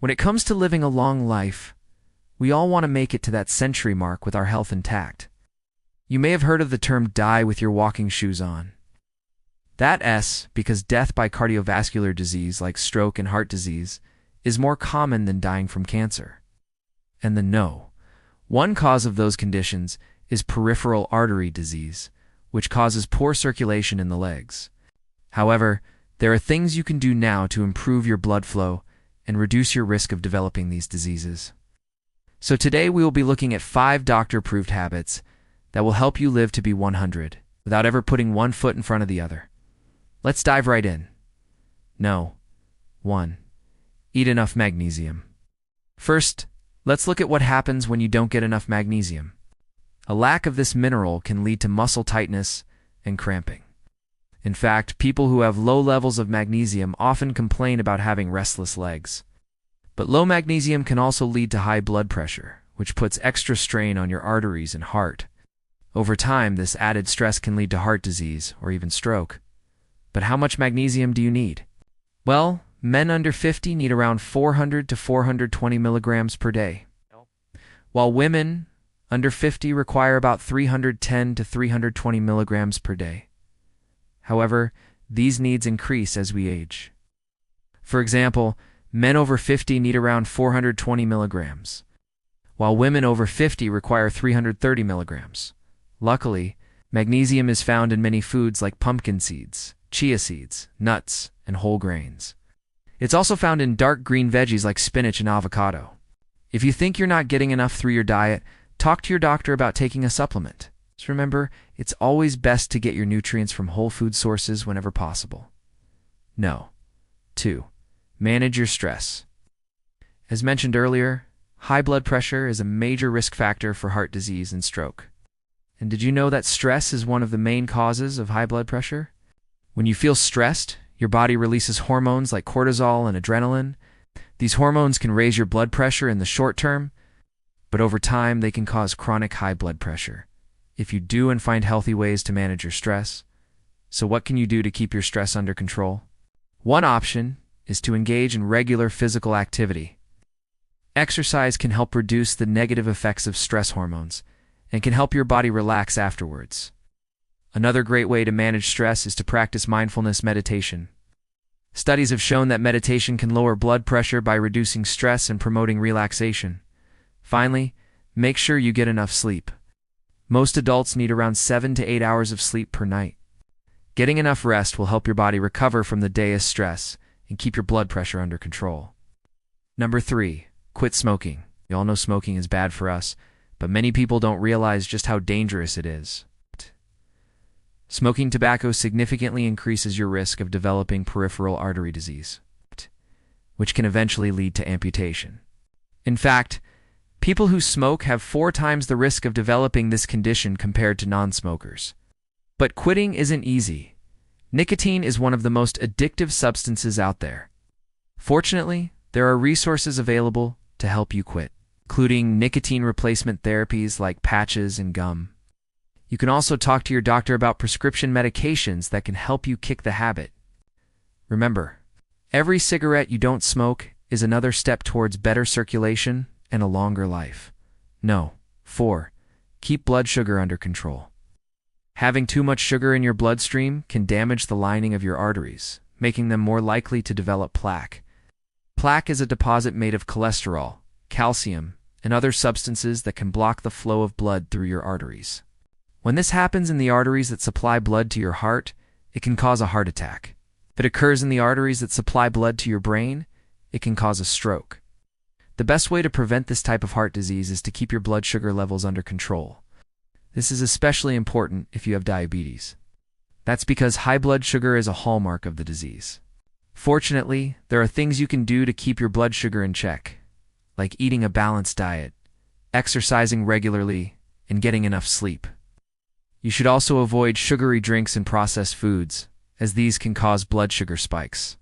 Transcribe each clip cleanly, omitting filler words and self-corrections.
When it comes to living a long life, we all want to make it to that century mark with our health intact. You may have heard of the term die with your walking shoes on. That S, because death by cardiovascular disease like stroke and heart disease is more common than dying from cancer. And the no. One cause of those conditions is peripheral artery disease, which causes poor circulation in the legs. However, there are things you can do now to improve your blood flow and reduce your risk of developing these diseases. So today we will be looking at 5 doctor-approved habits that will help you live to be 100 without ever putting one foot in front of the other. Let's dive right in. No. 1. Eat enough magnesium. First, let's look at what happens when you don't get enough magnesium. A lack of this mineral can lead to muscle tightness and cramping. In fact, people who have low levels of magnesium often complain about having restless legs. But low magnesium can also lead to high blood pressure, which puts extra strain on your arteries and heart. Over time, this added stress can lead to heart disease or even stroke. But how much magnesium do you need? Well, men under 50 need around 400 to 420 milligrams per day, while women under 50 require about 310 to 320 milligrams per day. However, these needs increase as we age. For example, men over 50 need around 420 milligrams, while women over 50 require 330 milligrams. Luckily, magnesium is found in many foods like pumpkin seeds, chia seeds, nuts, and whole grains. It's also found in dark green veggies like spinach and avocado. If you think you're not getting enough through your diet, talk to your doctor about taking a supplement. Just remember, it's always best to get your nutrients from whole food sources whenever possible. No. 2. Manage your stress. As mentioned earlier, high blood pressure is a major risk factor for heart disease and stroke. And did you know that stress is one of the main causes of high blood pressure? When you feel stressed, your body releases hormones like cortisol and adrenaline. These hormones can raise your blood pressure in the short term, but over time they can cause chronic high blood pressure if you do and find healthy ways to manage your stress. So what can you do to keep your stress under control? One option is to engage in regular physical activity. Exercise can help reduce the negative effects of stress hormones and can help your body relax afterwards. Another great way to manage stress is to practice mindfulness meditation. Studies have shown that meditation can lower blood pressure by reducing stress and promoting relaxation. Finally, make sure you get enough sleep. Most adults need around 7 to 8 hours of sleep per night. Getting enough rest will help your body recover from the day's stress and keep your blood pressure under control. Number 3. Quit smoking. We all know smoking is bad for us, but many people don't realize just how dangerous it is. Smoking tobacco significantly increases your risk of developing peripheral artery disease, which can eventually lead to amputation. In fact, people who smoke have 4 times the risk of developing this condition compared to non-smokers. But quitting isn't easy. Nicotine is one of the most addictive substances out there. Fortunately, there are resources available to help you quit, including nicotine replacement therapies like patches and gum. You can also talk to your doctor about prescription medications that can help you kick the habit. Remember, every cigarette you don't smoke is another step towards better circulation and a longer life. No. 4. Keep blood sugar under control. Having too much sugar in your bloodstream can damage the lining of your arteries, making them more likely to develop plaque. Plaque is a deposit made of cholesterol, calcium, and other substances that can block the flow of blood through your arteries. When this happens in the arteries that supply blood to your heart, it can cause a heart attack. If it occurs in the arteries that supply blood to your brain, it can cause a stroke. The best way to prevent this type of heart disease is to keep your blood sugar levels under control. This is especially important if you have diabetes. That's because high blood sugar is a hallmark of the disease. Fortunately, there are things you can do to keep your blood sugar in check, like eating a balanced diet, exercising regularly, and getting enough sleep. You should also avoid sugary drinks and processed foods, as these can cause blood sugar spikes.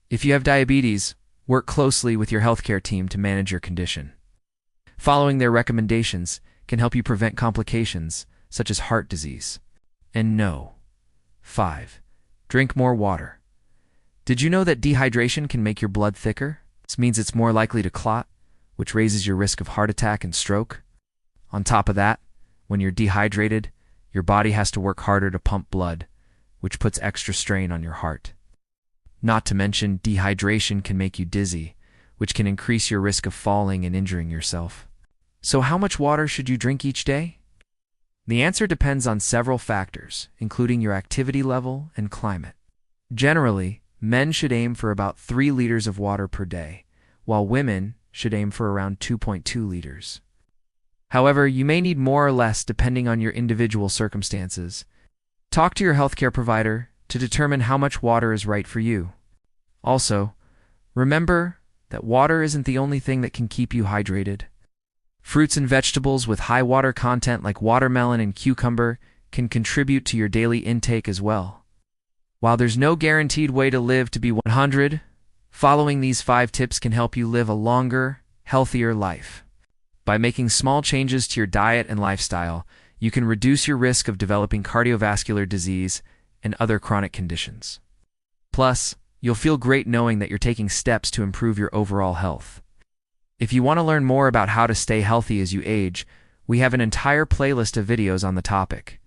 If you have diabetes, work closely with your healthcare team to manage your condition. Following their recommendations can help you prevent complications such as heart disease. And no. 5. Drink more water. Did you know that dehydration can make your blood thicker? This means it's more likely to clot, which raises your risk of heart attack and stroke. On top of that, when you're dehydrated, your body has to work harder to pump blood, which puts extra strain on your heart. Not to mention, dehydration can make you dizzy, which can increase your risk of falling and injuring yourself. So how much water should you drink each day? The answer depends on several factors, including your activity level and climate. Generally, men should aim for about 3 liters of water per day, while women should aim for around 2.2 liters. However, you may need more or less depending on your individual circumstances. Talk to your healthcare provider to determine how much water is right for you. Also, remember that water isn't the only thing that can keep you hydrated. Fruits and vegetables with high water content like watermelon and cucumber can contribute to your daily intake as well. While there's no guaranteed way to live to be 100, following these 5 tips can help you live a longer, healthier life. By making small changes to your diet and lifestyle, you can reduce your risk of developing cardiovascular disease and other chronic conditions. Plus, you'll feel great knowing that you're taking steps to improve your overall health. If you want to learn more about how to stay healthy as you age, we have an entire playlist of videos on the topic.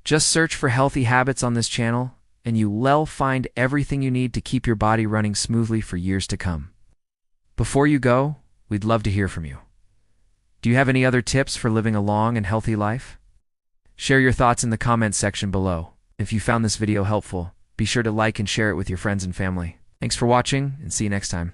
Just search for healthy habits on this channel, and you'll find everything you need to keep your body running smoothly for years to come. Before you go, we'd love to hear from you. Do you have any other tips for living a long and healthy life? Share your thoughts in the comments section below. If you found this video helpful, be sure to like and share it with your friends and family. Thanks for watching, and see you next time.